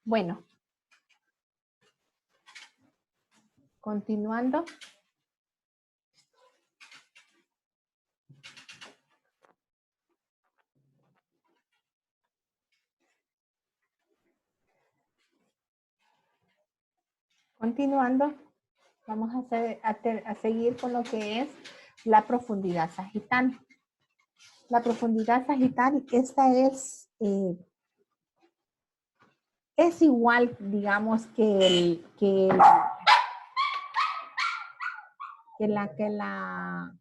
Bueno, continuando. Continuando, vamos a seguir con lo que es la profundidad sagital. La profundidad sagital, esta es igual, digamos, que la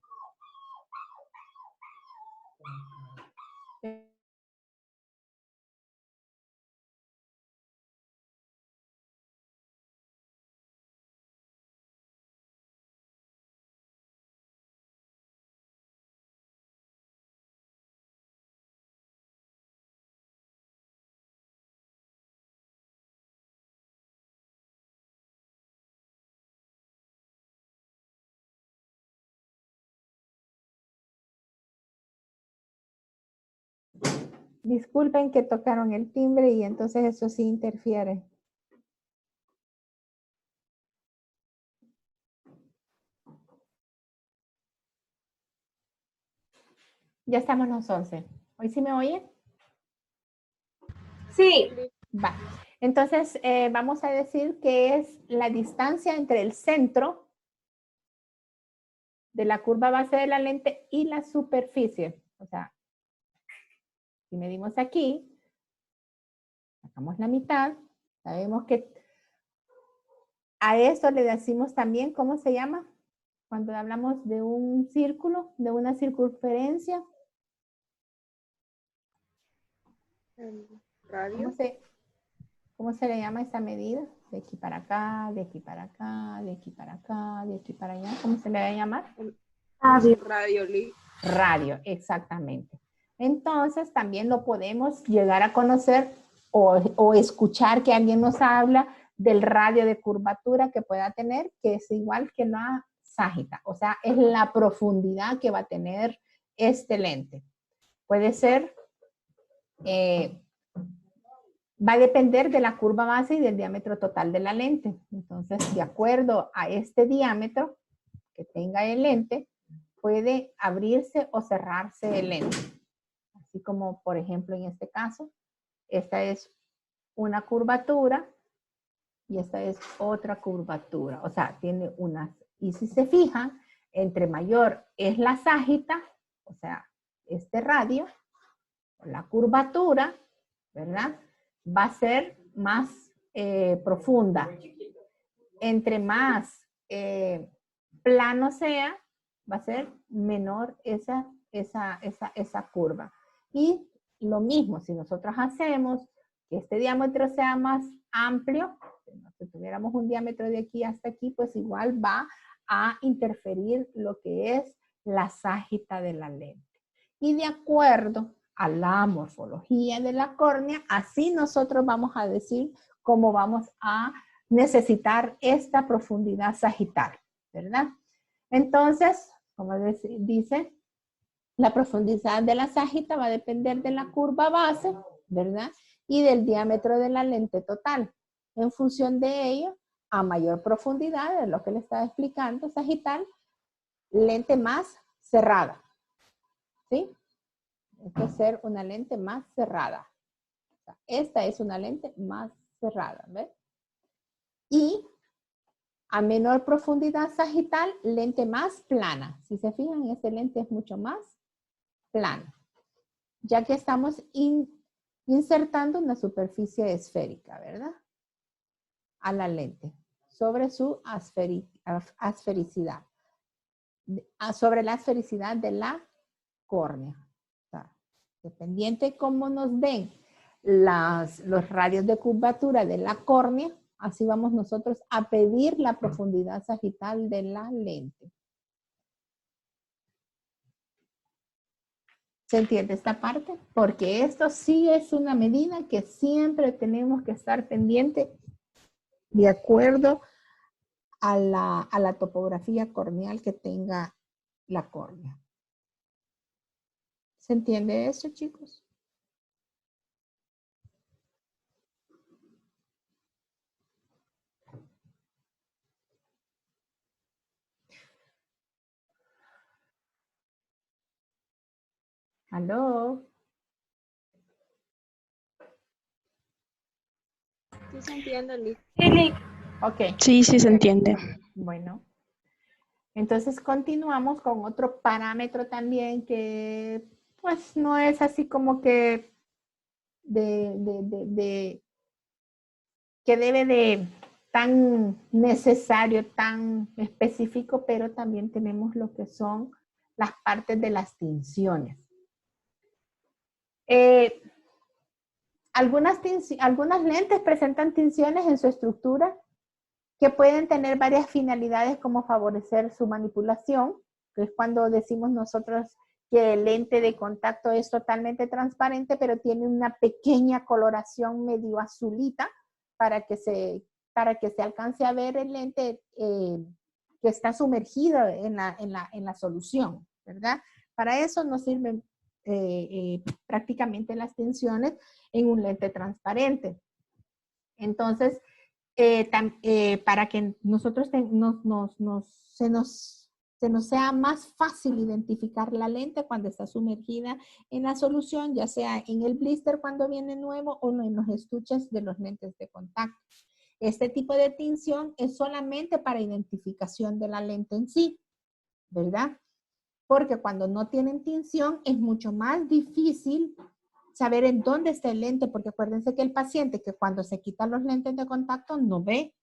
disculpen que tocaron el timbre y entonces eso sí interfiere. Ya estamos los 11. ¿Hoy sí me oyen? Sí. Va. Entonces, vamos a decir que es la distancia entre el centro de la curva base de la lente y la superficie. O sea, si medimos aquí, sacamos la mitad, sabemos que a eso le decimos también, ¿cómo se llama? Cuando hablamos de un círculo, de una circunferencia. Radio. ¿Cómo se le llama esta medida? De aquí para acá, de aquí para acá, de aquí para acá, de aquí para allá. ¿Cómo se le va a llamar? Radio. Radio, exactamente. Entonces, también lo podemos llegar a conocer o escuchar que alguien nos habla del radio de curvatura que pueda tener, que es igual que la ságita. O sea, es la profundidad que va a tener este lente. Puede ser... va a depender de la curva base y del diámetro total de la lente. Entonces, de acuerdo a este diámetro que tenga el lente, puede abrirse o cerrarse el lente. Así como, por ejemplo, en este caso, esta es una curvatura y esta es otra curvatura. O sea, tiene unas... Y si se fijan, entre mayor es la ságita, o sea, este radio, la curvatura, ¿verdad? Va a ser más profunda. Entre más plano sea, va a ser menor esa curva. Y lo mismo, si nosotros hacemos que este diámetro sea más amplio, si tuviéramos un diámetro de aquí hasta aquí, pues igual va a interferir lo que es la ságita de la lente. Y de acuerdo a la morfología de la córnea, así nosotros vamos a decir cómo vamos a necesitar esta profundidad sagital, ¿verdad? Entonces, como dice, la profundidad de la ságita va a depender de la curva base, ¿verdad? Y del diámetro de la lente total. En función de ello, a mayor profundidad, de lo que le estaba explicando, sagital, lente más cerrada, ¿sí? Esto es ser una lente más cerrada. Esta es una lente más cerrada, ¿ves? Y a menor profundidad sagital, lente más plana. Si se fijan, este lente es mucho más plano, ya que estamos insertando una superficie esférica, ¿verdad? A la lente, sobre su asfericidad, sobre la esfericidad de la córnea. O sea, dependiente cómo nos den los radios de curvatura de la córnea, así vamos nosotros a pedir la profundidad sagital de la lente. ¿Se entiende esta parte? Porque esto sí es una medida que siempre tenemos que estar pendiente de acuerdo a la topografía corneal que tenga la córnea. ¿Se entiende eso, chicos? ¿Aló? Sí se entiende, Liz. Ok. Sí, sí se entiende. Bueno. Entonces continuamos con otro parámetro también que pues no es así como que que debe de tan necesario, tan específico, pero también tenemos lo que son las partes de las tinciones. Algunas lentes presentan tinciones en su estructura que pueden tener varias finalidades como favorecer su manipulación, que es cuando decimos nosotros que el lente de contacto es totalmente transparente, pero tiene una pequeña coloración medio azulita para que se alcance a ver el lente que está sumergido en la solución, ¿verdad? Para eso nos sirven prácticamente las tensiones en un lente transparente. Entonces, para que nosotros se nos sea más fácil identificar la lente cuando está sumergida en la solución, ya sea en el blister cuando viene nuevo o en los estuches de los lentes de contacto. Este tipo de tinción es solamente para identificación de la lente en sí, ¿verdad? Porque cuando no tienen tinción es mucho más difícil saber en dónde está el lente, porque acuérdense que el paciente que cuando se quitan los lentes de contacto no ve.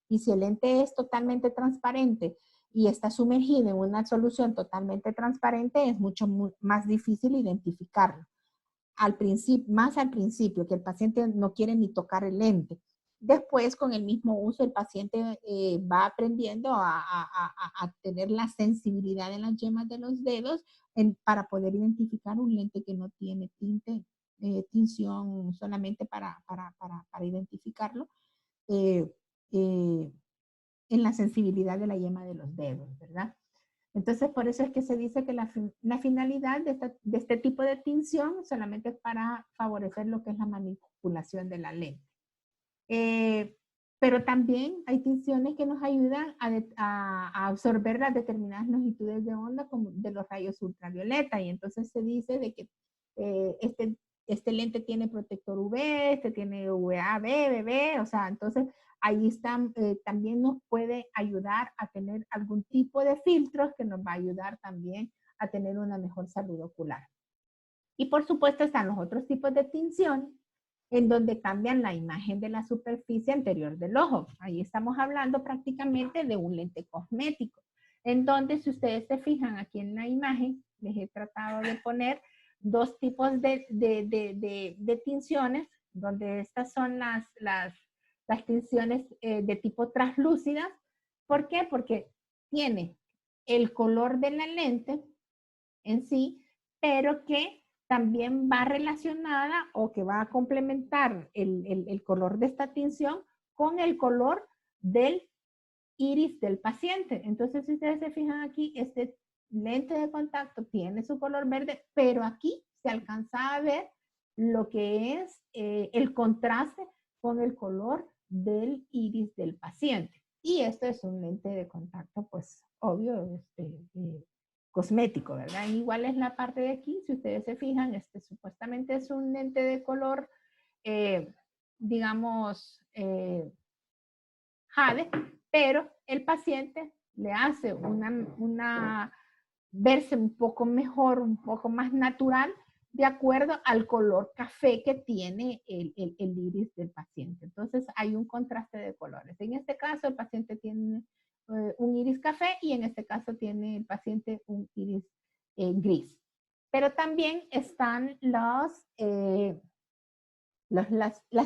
Y si el lente es totalmente transparente y está sumergido en una solución totalmente transparente, es mucho más difícil identificarlo. Más al principio, que el paciente no quiere ni tocar el lente. Después, con el mismo uso, el paciente va aprendiendo a tener la sensibilidad en las yemas de los dedos para poder identificar un lente que no tiene tinción solamente para identificarlo. En la sensibilidad de la yema de los dedos, ¿verdad? Entonces, por eso es que se dice que la finalidad de este tipo de tinción solamente es para favorecer lo que es la manipulación de la lente. Pero también hay tinciones que nos ayudan a absorber las determinadas longitudes de onda como de los rayos ultravioleta. Y entonces se dice de que este lente tiene protector UV, este tiene UVA, B, BB, o sea, entonces ahí también nos puede ayudar a tener algún tipo de filtros que nos va a ayudar también a tener una mejor salud ocular. Y por supuesto están los otros tipos de tinción en donde cambian la imagen de la superficie anterior del ojo. Ahí estamos hablando prácticamente de un lente cosmético, en donde si ustedes se fijan aquí en la imagen, les he tratado de poner dos tipos de tinciones, donde estas son las tinciones de tipo translúcida. ¿Por qué? Porque tiene el color de la lente en sí, pero que también va relacionada o que va a complementar el color de esta tinción con el color del iris del paciente. Entonces, si ustedes se fijan aquí, este lente de contacto tiene su color verde, pero aquí se alcanza a ver lo que es el contraste con el color del iris del paciente. Y esto es un lente de contacto, pues, obvio, cosmético, ¿verdad? Igual es la parte de aquí, si ustedes se fijan, supuestamente es un lente de color, digamos, jade, pero el paciente le hace verse un poco mejor, un poco más natural, de acuerdo al color café que tiene el iris del paciente. Entonces hay un contraste de colores. En este caso el paciente tiene un iris café y en este caso tiene el paciente un iris gris. Pero también están las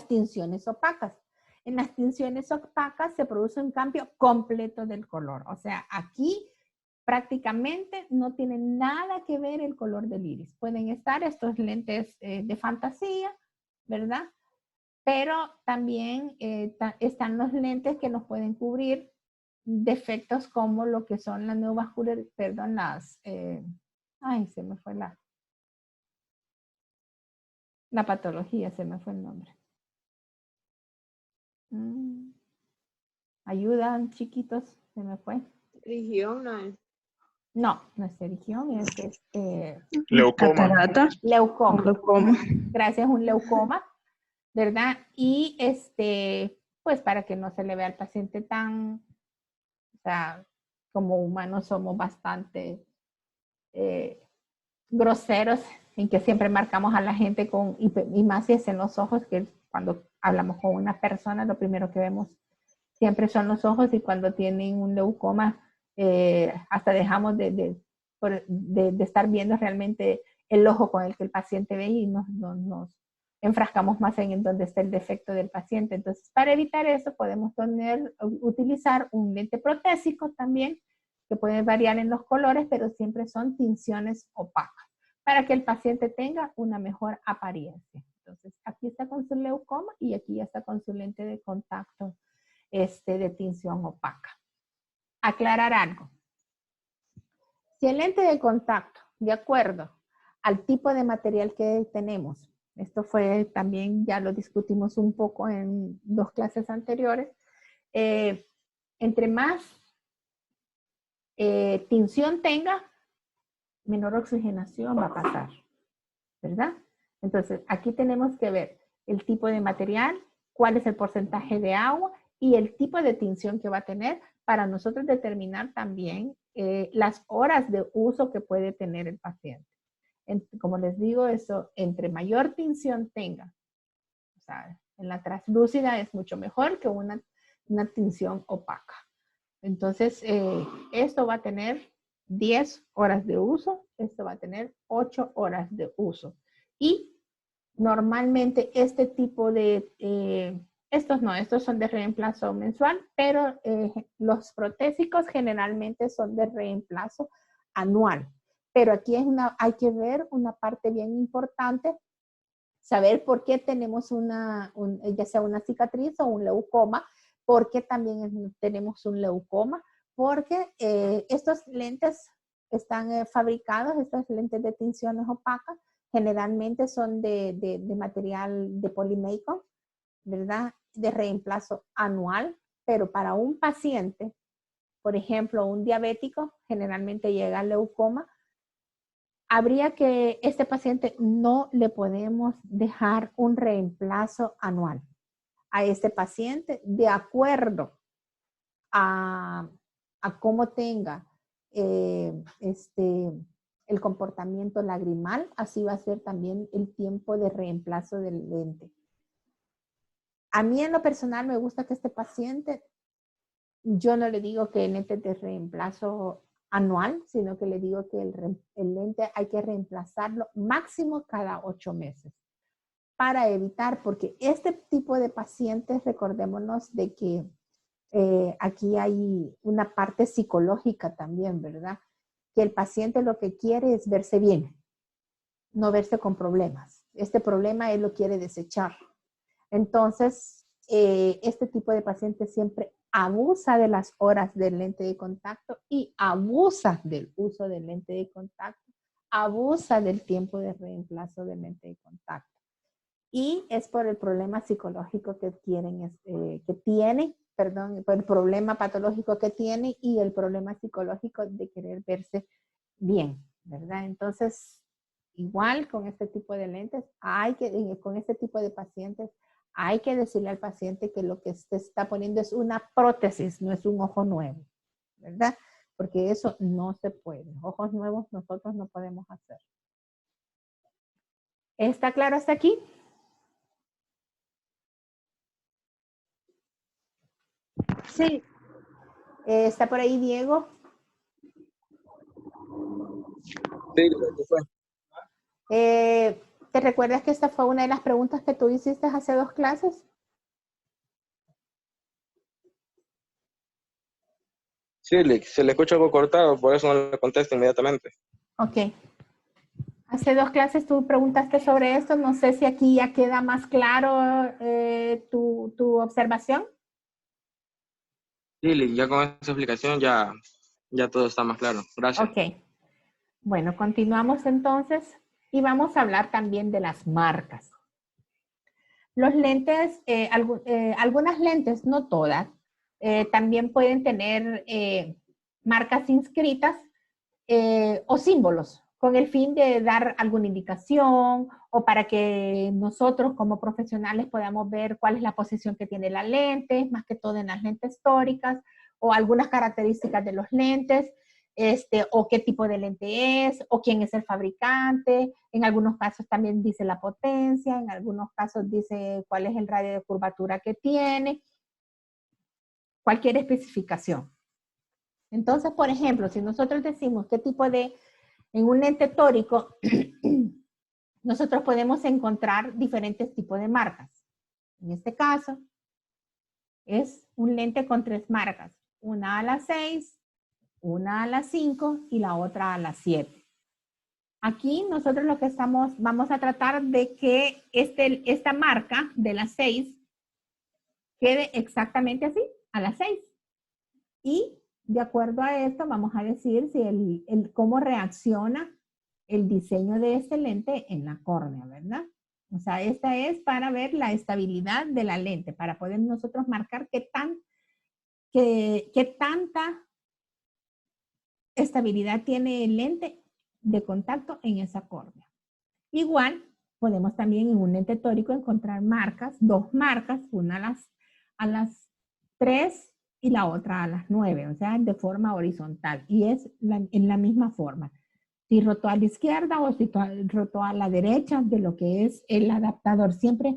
tinciones opacas. En las tinciones opacas se produce un cambio completo del color. O sea, aquí prácticamente no tiene nada que ver el color del iris. Pueden estar estos lentes de fantasía, ¿verdad? Pero también están los lentes que nos pueden cubrir defectos como lo que son las neovasculares, perdón, se me fue la patología, se me fue el nombre. Ayudan, chiquitos, se me fue. Región, no es. No, no es erigión, es Leucoma. Catarata. leucoma. Leucoma. Gracias, un leucoma, ¿verdad? Y pues para que no se le vea al paciente tan, o sea, como humanos somos bastante groseros en que siempre marcamos a la gente y más si es en los ojos, que cuando hablamos con una persona, lo primero que vemos siempre son los ojos, y cuando tienen un leucoma, hasta dejamos de estar viendo realmente el ojo con el que el paciente ve y nos enfrascamos más en donde está el defecto del paciente. Entonces, para evitar eso, podemos utilizar un lente protésico también, que puede variar en los colores, pero siempre son tinciones opacas, para que el paciente tenga una mejor apariencia. Entonces, aquí está con su leucoma y aquí ya está con su lente de contacto de tinción opaca. Aclarar algo. Si el lente de contacto, de acuerdo al tipo de material que tenemos, esto fue también, ya lo discutimos un poco en 2 clases anteriores, entre más tinción tenga, menor oxigenación va a pasar, ¿verdad? Entonces, aquí tenemos que ver el tipo de material, cuál es el porcentaje de agua y el tipo de tinción que va a tener para nosotros determinar también las horas de uso que puede tener el paciente. Como les digo, eso, entre mayor tinción tenga, o sea, en la translúcida es mucho mejor que una tinción opaca. Entonces, esto va a tener 10 horas de uso, esto va a tener 8 horas de uso. Y normalmente este tipo de, estos son de reemplazo mensual, pero los protésicos generalmente son de reemplazo anual. Pero aquí hay que ver una parte bien importante, saber por qué tenemos ya sea una cicatriz o un leucoma, por qué también tenemos un leucoma, porque estos lentes están fabricados, estos lentes de tinciones opacas, generalmente son de material de Polymicron, ¿verdad? De reemplazo anual, pero para un paciente, por ejemplo, un diabético, generalmente llega al leucoma, habría que este paciente no le podemos dejar un reemplazo anual a este paciente de acuerdo a cómo tenga el comportamiento lagrimal, así va a ser también el tiempo de reemplazo del lente. A mí en lo personal me gusta que este paciente, yo no le digo que el lente de reemplazo anual, sino que le digo que el lente hay que reemplazarlo máximo cada 8 meses para evitar, porque este tipo de pacientes, recordémonos de que aquí hay una parte psicológica también, ¿verdad? Que el paciente lo que quiere es verse bien, no verse con problemas. Este problema él lo quiere desechar. Entonces, este tipo de paciente siempre abusa de las horas del lente de contacto y abusa del uso del lente de contacto, abusa del tiempo de reemplazo del lente de contacto. Y es por el problema psicológico que tiene, por el problema patológico que tiene y el problema psicológico de querer verse bien, ¿verdad? Entonces, igual con este tipo de lentes, con este tipo de pacientes, hay que decirle al paciente que lo que se está poniendo es una prótesis, no es un ojo nuevo, ¿verdad? Porque eso no se puede. Ojos nuevos nosotros no podemos hacer. ¿Está claro hasta aquí? Sí. ¿Está por ahí Diego? Sí, ¿qué fue? ¿Te recuerdas que esta fue una de las preguntas que tú hiciste hace 2 clases? Sí, se le escucha algo cortado, por eso no le contesto inmediatamente. Ok. Hace 2 clases tú preguntaste sobre esto. No sé si aquí ya queda más claro tu observación. Sí, ya con esa explicación ya todo está más claro. Gracias. Ok. Bueno, continuamos entonces y vamos a hablar también de las marcas. Los lentes, algunas lentes, no todas, también pueden tener marcas inscritas o símbolos, con el fin de dar alguna indicación o para que nosotros como profesionales podamos ver cuál es la posición que tiene la lente, más que todo en las lentes históricas, o algunas características de los lentes, o qué tipo de lente es, o quién es el fabricante. En algunos casos también dice la potencia, en algunos casos dice cuál es el radio de curvatura que tiene, cualquier especificación. Entonces, por ejemplo, si nosotros decimos qué tipo de, en un lente tórico, nosotros podemos encontrar diferentes tipos de marcas. En este caso, es un lente con 3 marcas, una a las 6, una a las 5 y la otra a las 7. Aquí nosotros lo que vamos a tratar de que esta marca de las 6 quede exactamente así, a las 6. Y de acuerdo a esto vamos a decir si cómo reacciona el diseño de este lente en la córnea, ¿verdad? O sea, esta es para ver la estabilidad de la lente, para poder nosotros marcar qué tanta estabilidad tiene el lente de contacto en esa córnea. Igual, podemos también en un lente tórico encontrar marcas, 2 marcas, una a las 3 y la otra a las 9, o sea, de forma horizontal. Y es en la misma forma. Si rotó a la izquierda o si rotó a la derecha de lo que es el adaptador. Siempre,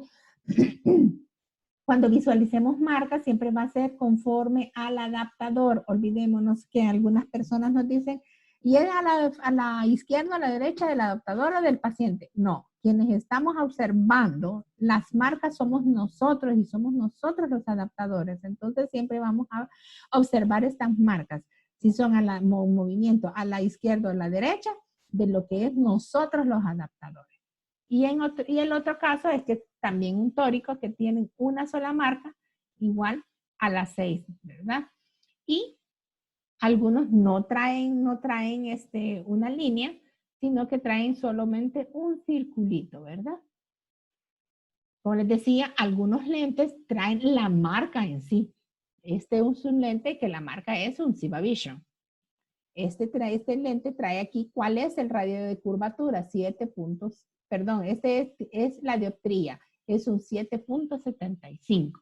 cuando visualicemos marcas, siempre va a ser conforme al adaptador. Olvidémonos que algunas personas nos dicen, ¿y es a la izquierda o a la derecha del adaptador o del paciente? No, quienes estamos observando las marcas somos nosotros y somos nosotros los adaptadores. Entonces siempre vamos a observar estas marcas. Si son un movimiento a la izquierda o a la derecha de lo que es nosotros los adaptadores. Y el otro caso es que también un tórico que tiene una sola marca igual a las 6, ¿verdad? Y algunos no traen una línea, sino que traen solamente un circulito, ¿verdad? Como les decía, algunos lentes traen la marca en sí. Este es un lente que la marca es un Cibavision. Este lente trae aquí cuál es el radio de curvatura, 7 puntos, perdón, es la dioptría, es un 7.75.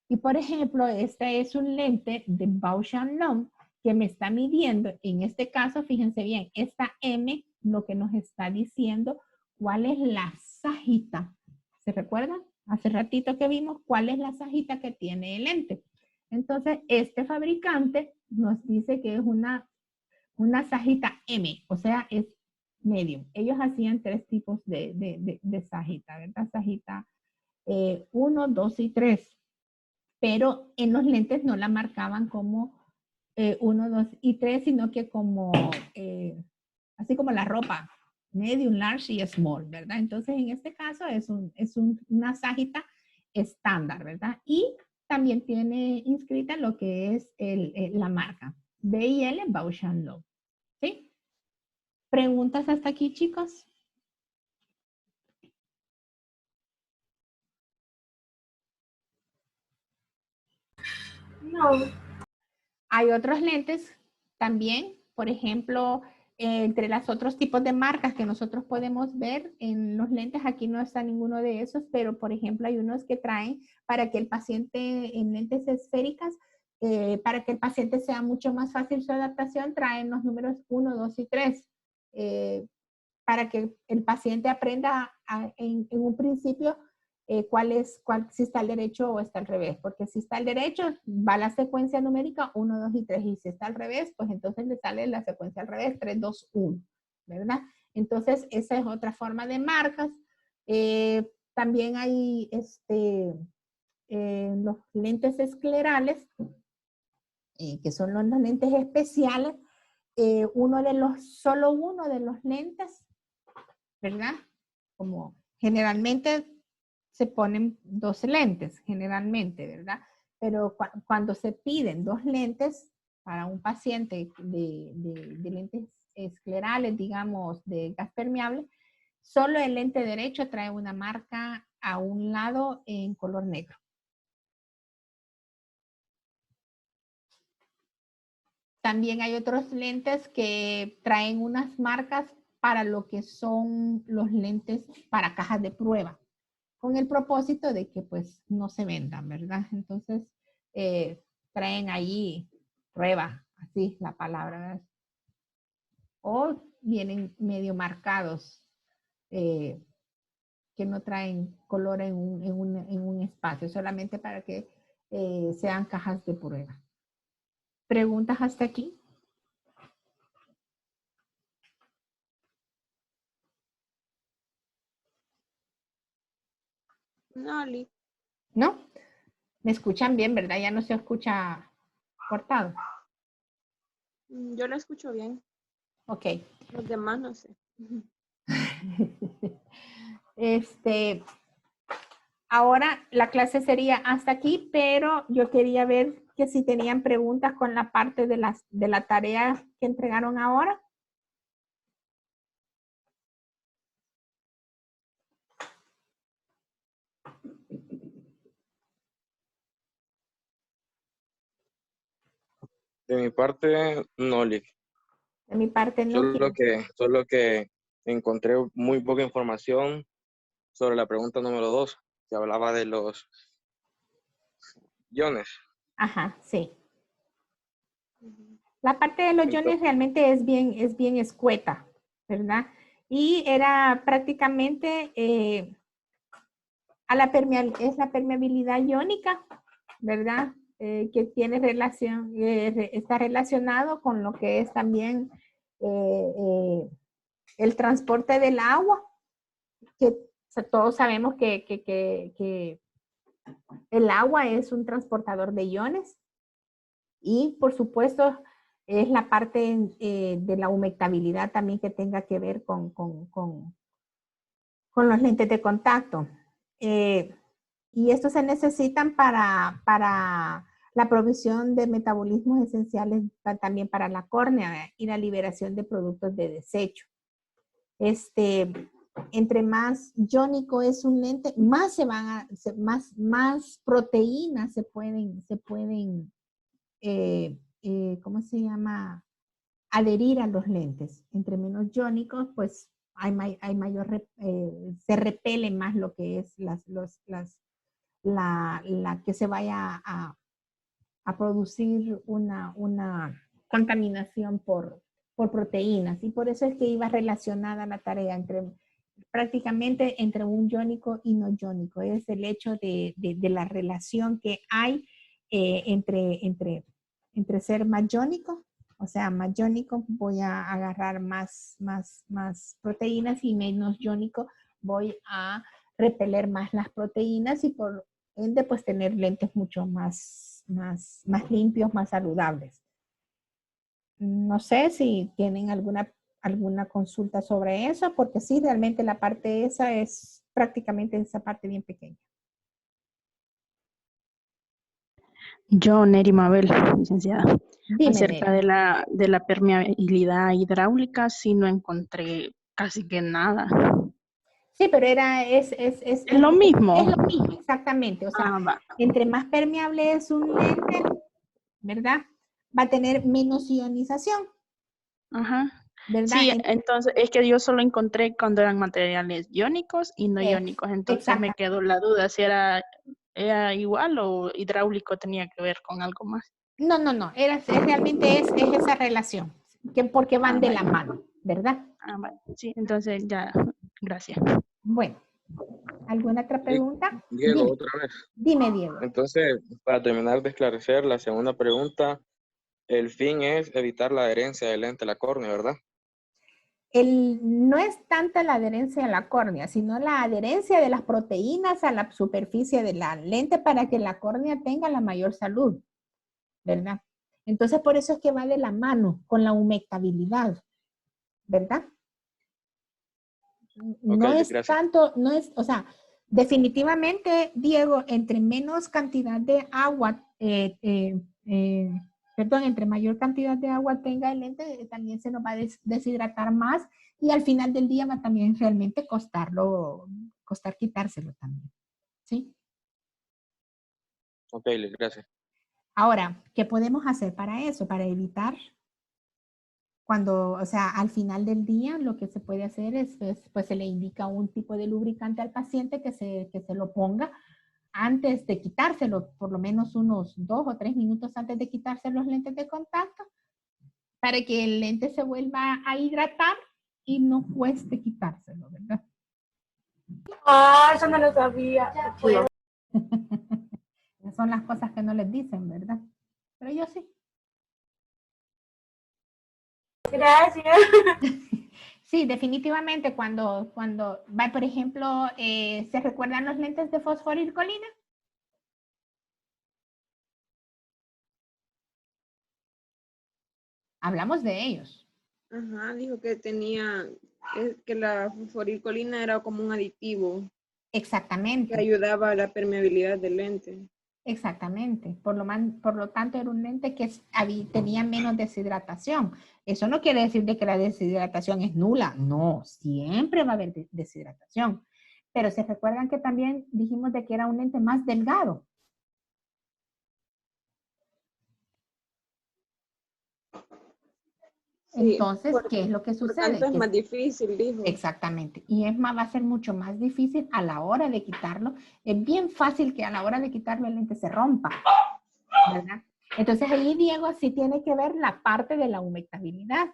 Y por ejemplo, este es un lente de Bausch & Lomb que me está midiendo, en este caso, fíjense bien, esta M lo que nos está diciendo cuál es la sajita. ¿Se recuerdan? Hace ratito que vimos cuál es la sajita que tiene el lente. Entonces, este fabricante nos dice que es una sajita M, o sea, es medium. Ellos hacían 3 tipos de sajita, ¿verdad? Sajita 1, 2 y 3. Pero en los lentes no la marcaban como 1, 2 y 3, sino que como, así como la ropa, medium, large y small, ¿verdad? Entonces, en este caso es una sajita estándar, ¿verdad? Y también tiene inscrita lo que es la marca. B&L Bausch & Lomb. ¿Sí? ¿Preguntas hasta aquí, chicos? No. Hay otros lentes también, por ejemplo, entre los otros tipos de marcas que nosotros podemos ver en los lentes, aquí no está ninguno de esos, pero por ejemplo hay unos que traen para que el paciente en lentes esféricas, para que el paciente sea mucho más fácil su adaptación, traen los números 1, 2 y 3. Para que el paciente aprenda en un principio si está al derecho o está al revés, porque si está al derecho va la secuencia numérica 1, 2 y 3, y si está al revés, pues entonces le sale la secuencia al revés 3, 2, 1, ¿verdad? Entonces esa es otra forma de marcas. También hay los lentes esclerales, que son los lentes especiales. Solo uno de los lentes, ¿verdad? Como generalmente se ponen 2 lentes, generalmente, ¿verdad? Pero cuando se piden 2 lentes para un paciente de lentes esclerales, digamos, de gas permeable, solo el lente derecho trae una marca a un lado en color negro. También hay otros lentes que traen unas marcas para lo que son los lentes para cajas de prueba, con el propósito de que pues no se vendan, ¿verdad? Entonces traen ahí prueba, así la palabra, ¿verdad? O vienen medio marcados, que no traen color en un espacio, solamente para que sean cajas de prueba. ¿Preguntas hasta aquí? No, Liz. ¿No? ¿Me escuchan bien, verdad? Ya no se escucha cortado. Yo lo escucho bien. Ok. Los demás no sé. Ahora la clase sería hasta aquí, pero yo quería ver que si tenían preguntas con la parte de la tarea que entregaron ahora. De mi parte, no, Lick. De mi parte no quiero. Solo que encontré muy poca información sobre la pregunta número 2, que hablaba de los iones. Ajá, sí. La parte de los iones realmente es bien escueta, ¿verdad? Y era prácticamente es la permeabilidad iónica, ¿verdad? Que tiene relación, está relacionado con lo que es también el transporte del agua, que o sea, todos sabemos que el agua es un transportador de iones. Y por supuesto es la parte de la humectabilidad también que tenga que ver con los lentes de contacto. Y estos se necesitan para la provisión de metabolismos esenciales también para la córnea y la liberación de productos de desecho. Entre más iónico es un lente, más más proteínas se pueden ¿cómo se llama? Adherir a los lentes. Entre menos iónicos, pues hay mayor, se repele más lo que es la que se vaya a producir una contaminación por proteínas. Y por eso es que iba relacionada la tarea prácticamente entre un iónico y no iónico. Es el hecho de la relación que hay entre ser más iónico, o sea, más iónico voy a agarrar más proteínas y menos iónico voy a repeler más las proteínas y por ende pues tener lentes mucho más limpios, más saludables. No sé si tienen alguna consulta sobre eso, porque sí, realmente la parte esa es prácticamente esa parte bien pequeña. Yo, Neri Mabel, licenciada. Dime, Acerca Neri. de la permeabilidad hidráulica, sí no encontré casi que nada. Sí, pero es lo mismo. Es lo mismo, exactamente. O sea, Va. entre más permeable es un lente, ¿verdad? Va a tener menos ionización, Ajá. ¿verdad? Sí, entonces es que yo solo encontré cuando eran materiales iónicos y no iónicos. Entonces me quedó la duda si era igual o hidráulico tenía que ver con algo más. No. Realmente es esa relación, porque van de la mano, ¿verdad? Vale. Sí, entonces ya, gracias. Bueno, ¿alguna otra pregunta? Diego, Dime. otra vez. Dime, Diego. Entonces, para terminar de esclarecer la segunda pregunta, el fin es evitar la adherencia del lente a la córnea, ¿verdad? No es tanta la adherencia a la córnea, sino la adherencia de las proteínas a la superficie de la lente para que la córnea tenga la mayor salud, ¿verdad? Entonces, por eso es que va de la mano con la humectabilidad, ¿verdad? No Okay, es gracias. tanto, o sea, definitivamente, Diego, entre menos cantidad de agua, entre mayor cantidad de agua tenga el lente, también se nos va a deshidratar más y al final del día va a también realmente costar quitárselo también, ¿sí? Ok, gracias. Ahora, ¿qué podemos hacer para eso? Para evitar cuando, o sea, al final del día lo que se puede hacer es, pues se le indica un tipo de lubricante al paciente que se lo ponga antes de quitárselo, por lo menos unos 2 o 3 minutos antes de quitarse los lentes de contacto, para que el lente se vuelva a hidratar y no cueste quitárselo, ¿verdad? Ah, eso no lo sabía. Son las cosas que no les dicen, ¿verdad? Pero yo sí. Gracias. Sí, definitivamente cuando va, por ejemplo, ¿se recuerdan los lentes de fosforilcolina? Hablamos de ellos. Ajá, dijo que tenía, que la fosforilcolina era como un aditivo que Exactamente, ayudaba a la permeabilidad del lente. exactamente. Por lo tanto, era un lente que tenía menos deshidratación. Eso no quiere decir de que la deshidratación es nula. No, siempre va a haber deshidratación. Pero se recuerdan que también dijimos de que era un lente más delgado. Sí, Entonces, ¿qué es lo que por sucede? tanto es más difícil, dijo. Exactamente. Y es más, va a ser mucho más difícil a la hora de quitarlo. Es bien fácil que a la hora de quitarlo el lente se rompa, ¿verdad? Entonces ahí, Diego, sí tiene que ver la parte de la humectabilidad,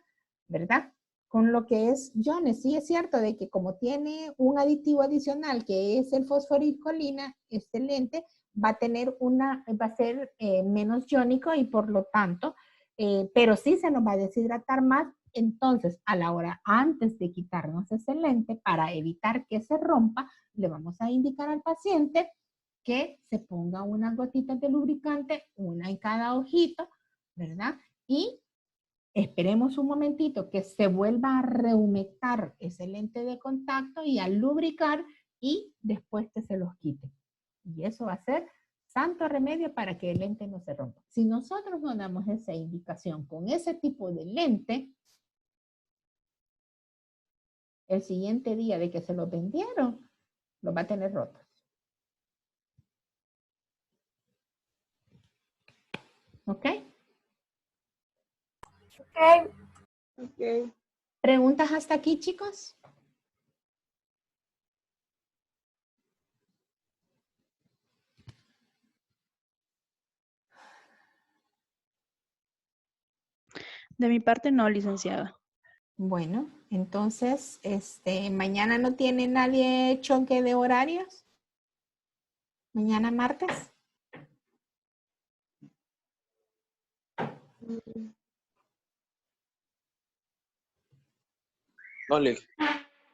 ¿verdad? Con lo que es Jones. Sí es cierto de que como tiene un aditivo adicional que es el fosforilcolina, este lente va a tener va a ser menos iónico y por lo tanto, pero sí se nos va a deshidratar más. Entonces, a la hora antes de quitarnos ese lente, para evitar que se rompa, le vamos a indicar al paciente que se ponga unas gotitas de lubricante, una en cada ojito, ¿verdad? Y esperemos un momentito que se vuelva a rehumectar ese lente de contacto y a lubricar y después que se los quite. Y eso va a ser santo remedio para que el lente no se rompa. Si nosotros no damos esa indicación con ese tipo de lente, el siguiente día de que se los vendieron, los va a tener rotos. ¿Ok? Ok. Ok. ¿Preguntas hasta aquí, chicos? De mi parte, no, licenciada. Bueno, entonces, mañana no tiene nadie choque de horarios. Mañana martes. Mm, No, Liz.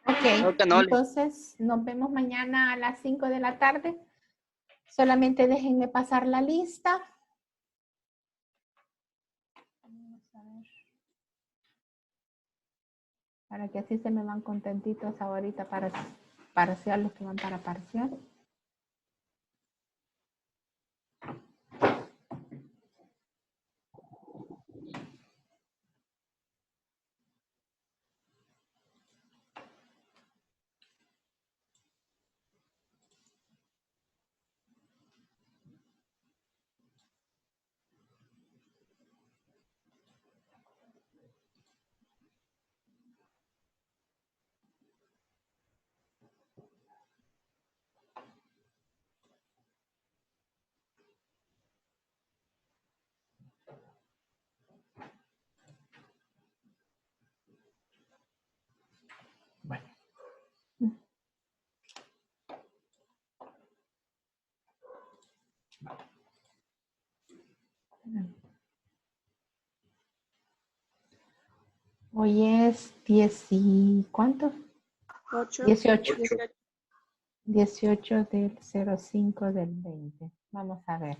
Ok, Creo que no, entonces nos vemos mañana a las 5 de la tarde. Solamente déjenme pasar la lista. Vamos a ver. Para que así se me van contentitos ahorita para parcial, los que van para parcial. Bueno. Hoy es 10 y ¿cuánto? 8. 18. 18. 18 del 05 del 20. Vamos a ver.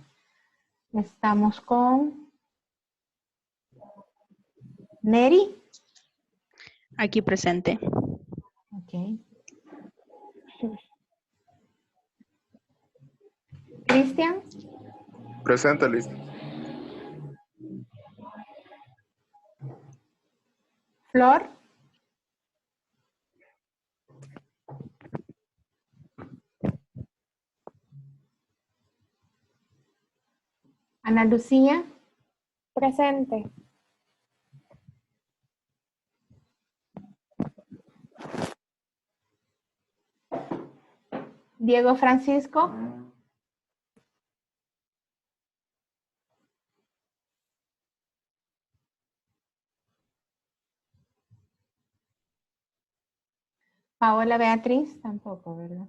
Estamos con Neri. Aquí presente. Ok. Cristian. Presente, Liz. Flor. Ana Lucía, Presente. Diego Francisco, Paola Beatriz, tampoco, ¿verdad?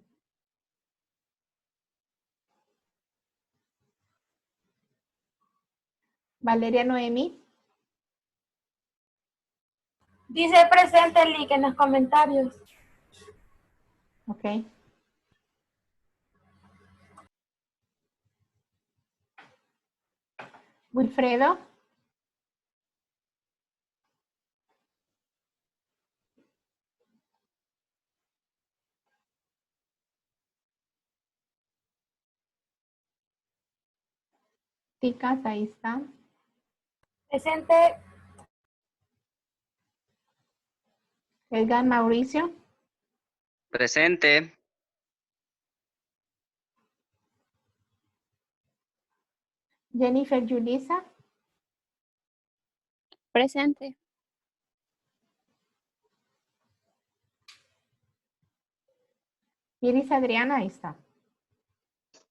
Valeria Noemi, Dice presente el link en los comentarios. ok. Wilfredo, Ticas, ahí está. Presente. Edgar Mauricio, Presente. Jennifer Yulisa, Presente. Iris Adriana, ahí está.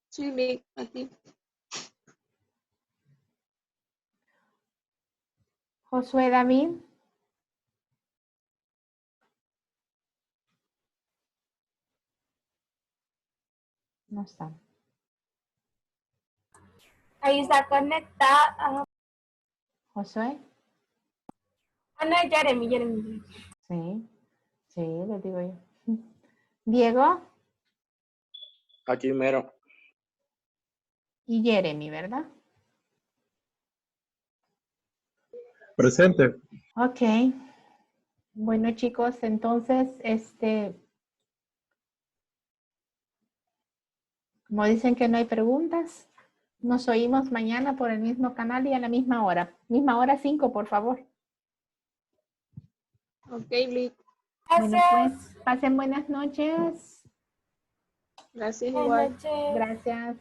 Sí, Lick, aquí. Josué David, no está. Ahí está conectada. Josué, Ah, no, Jeremy. sí, sí, les digo yo. Diego Aquí mero. y Jeremy, ¿verdad? Presente. Ok. Bueno, chicos, entonces, como dicen que no hay preguntas, nos oímos mañana por el mismo canal y a la misma hora. Misma hora 5, por favor. Ok, Lick. Bueno, Gracias. pues, pasen buenas noches. Gracias Buenas igual. noches. Gracias.